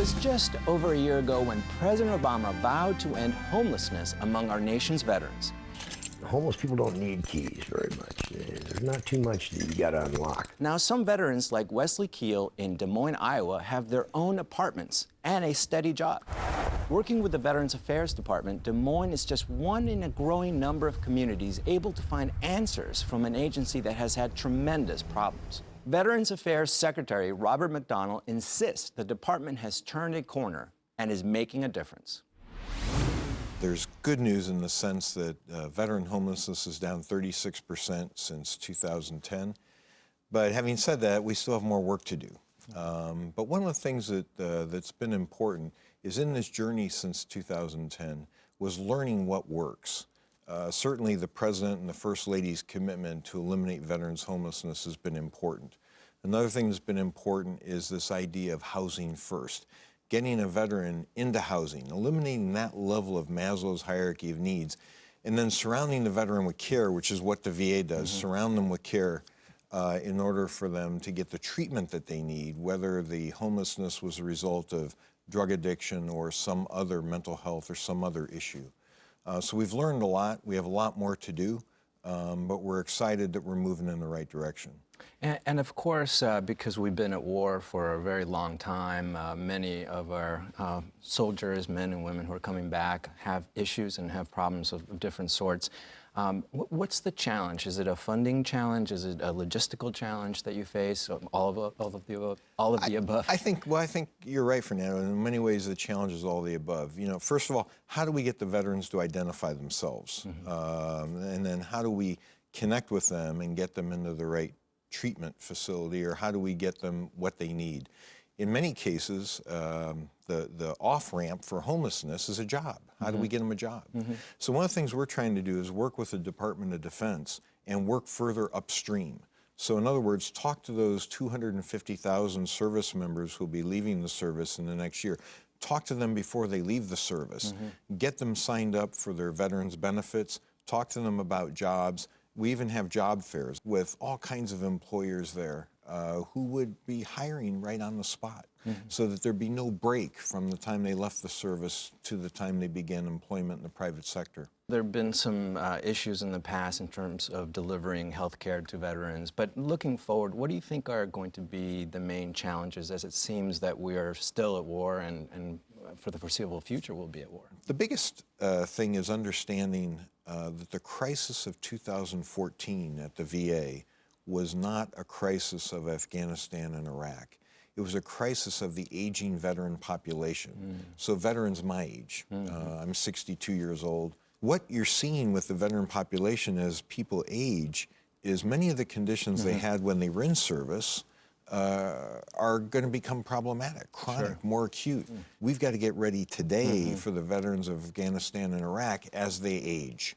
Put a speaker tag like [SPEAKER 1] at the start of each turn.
[SPEAKER 1] was just over a year ago when President Obama vowed to end homelessness among our nation's veterans.
[SPEAKER 2] Homeless people don't need keys very much. There's not too much that you gotta unlock.
[SPEAKER 1] Now, some veterans like Wesley Keel in Des Moines, Iowa, have their own apartments and a steady job. Working with the Veterans Affairs Department, Des Moines is just one in a growing number of communities able to find answers from an agency that has had tremendous problems. Veterans Affairs Secretary Robert McDonnell insists the department has turned a corner and is making a difference.
[SPEAKER 3] There's good news in the sense that veteran homelessness is down 36% since 2010. But having said that, we still have more work to do. But one of the things that's been important is in this journey since 2010 was learning what works. Certainly the President and the First Lady's commitment to eliminate veterans homelessness has been important. Another thing that's been important is this idea of housing first. Getting a veteran into housing, eliminating that level of Maslow's hierarchy of needs, and then surrounding the veteran with care, which is what the VA does, surround them with care in order for them to get the treatment that they need, whether the homelessness was a result of drug addiction or some other mental health or some other issue. So we've learned a lot. We have a lot more to do, but we're excited that we're moving in the right direction.
[SPEAKER 1] And of course, because we've been at war for a very long time, many of our soldiers, men and women who are coming back, have issues and have problems of different sorts. What's the challenge? Is it a funding challenge? Is it a logistical challenge that you face? All of the above?
[SPEAKER 3] I think you're right, Fernando. In many ways, the challenge is all the above. You know, first of all, how do we get the veterans to identify themselves? And then how do we connect with them and get them into the right treatment facility, or how do we get them what they need? In many cases, the off-ramp for homelessness is a job. How do we get them a job? So one of the things we're trying to do is work with the Department of Defense and work further upstream. So in other words, talk to those 250,000 service members who'll be leaving the service in the next year. Talk to them before they leave the service. Get them signed up for their veterans benefits. Talk to them about jobs. We even have job fairs with all kinds of employers there who would be hiring right on the spot so that there'd be no break from the time they left the service to the time they began employment in the private sector.
[SPEAKER 1] There have been some issues in the past in terms of delivering health care to veterans, but looking forward, what do you think are going to be the main challenges, as it seems that we are still at war and for the foreseeable future we'll be at war?
[SPEAKER 3] The biggest thing is understanding that the crisis of 2014 at the VA was not a crisis of Afghanistan and Iraq. It was a crisis of the aging veteran population. So veterans my age. I'm 62 years old. What you're seeing with the veteran population as people age is many of the conditions they had when they were in service are going to become problematic, chronic, more acute. We've got to get ready today for the veterans of Afghanistan and Iraq as they age.